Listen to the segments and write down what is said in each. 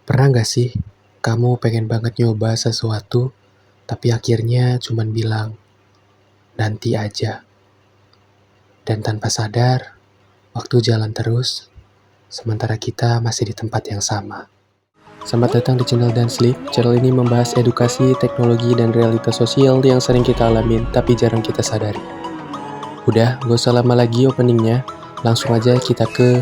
Pernah nggak sih, kamu pengen banget nyoba sesuatu, tapi akhirnya cuman bilang, nanti aja. Dan tanpa sadar, waktu jalan terus, sementara kita masih di tempat yang sama. Selamat datang di channel Dan Sleep. Channel ini membahas edukasi, teknologi, dan realitas sosial yang sering kita alamin, tapi jarang kita sadari. Udah, gak usah lama lagi openingnya. Langsung aja kita ke...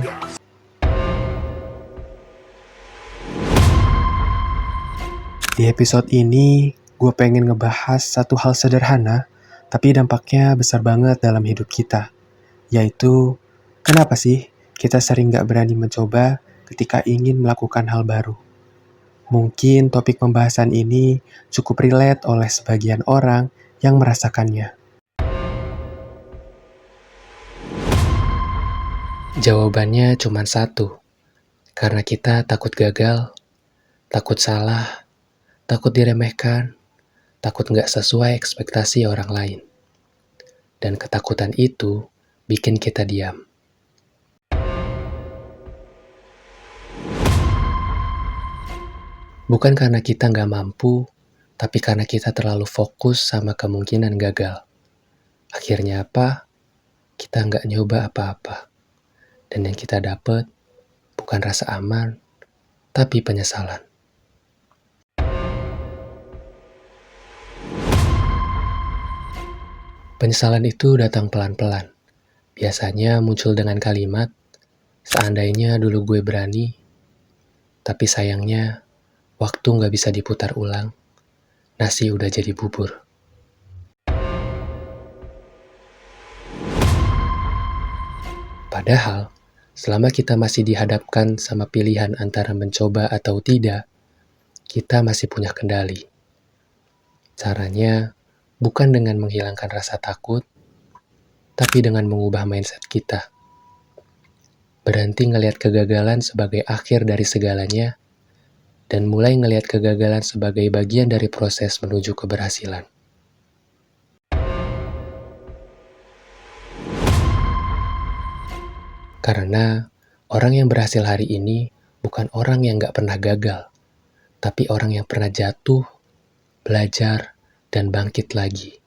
Di episode ini, gue pengen ngebahas satu hal sederhana, tapi dampaknya besar banget dalam hidup kita. Yaitu, kenapa sih kita sering gak berani mencoba ketika ingin melakukan hal baru? Mungkin topik pembahasan ini cukup relate oleh sebagian orang yang merasakannya. Jawabannya cuma satu, karena kita takut gagal, takut salah, takut diremehkan, takut nggak sesuai ekspektasi orang lain. Dan ketakutan itu bikin kita diam. Bukan karena kita nggak mampu, tapi karena kita terlalu fokus sama kemungkinan gagal. Akhirnya apa? Kita nggak nyoba apa-apa. Dan yang kita dapat bukan rasa aman, tapi penyesalan. Penyesalan itu datang pelan-pelan. Biasanya muncul dengan kalimat, seandainya dulu gue berani, tapi sayangnya waktu nggak bisa diputar ulang, nasi udah jadi bubur. Padahal, selama kita masih dihadapkan sama pilihan antara mencoba atau tidak, kita masih punya kendali. Caranya bukan dengan menghilangkan rasa takut, tapi dengan mengubah mindset kita. Berhenti ngelihat kegagalan sebagai akhir dari segalanya, dan mulai ngelihat kegagalan sebagai bagian dari proses menuju keberhasilan. Karena orang yang berhasil hari ini bukan orang yang gak pernah gagal, tapi orang yang pernah jatuh, belajar, dan bangkit lagi.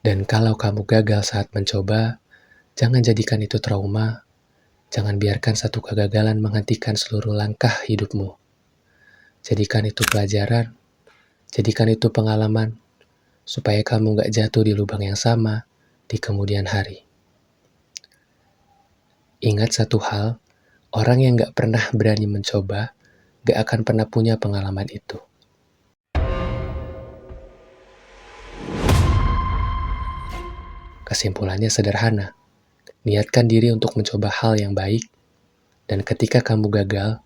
Dan kalau kamu gagal saat mencoba, jangan jadikan itu trauma. Jangan biarkan satu kegagalan menghentikan seluruh langkah hidupmu. Jadikan itu pelajaran, jadikan itu pengalaman, supaya kamu gak jatuh di lubang yang sama di kemudian hari. Ingat satu hal, orang yang gak pernah berani mencoba, gak akan pernah punya pengalaman itu. Kesimpulannya sederhana, niatkan diri untuk mencoba hal yang baik, dan ketika kamu gagal,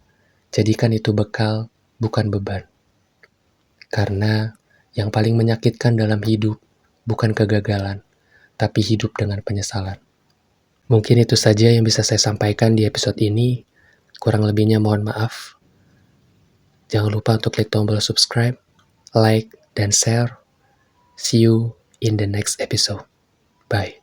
jadikan itu bekal, bukan beban. Karena yang paling menyakitkan dalam hidup bukan kegagalan, tapi hidup dengan penyesalan. Mungkin itu saja yang bisa saya sampaikan di episode ini. Kurang lebihnya mohon maaf. Jangan lupa untuk klik tombol subscribe, like, dan share. See you in the next episode. Bye.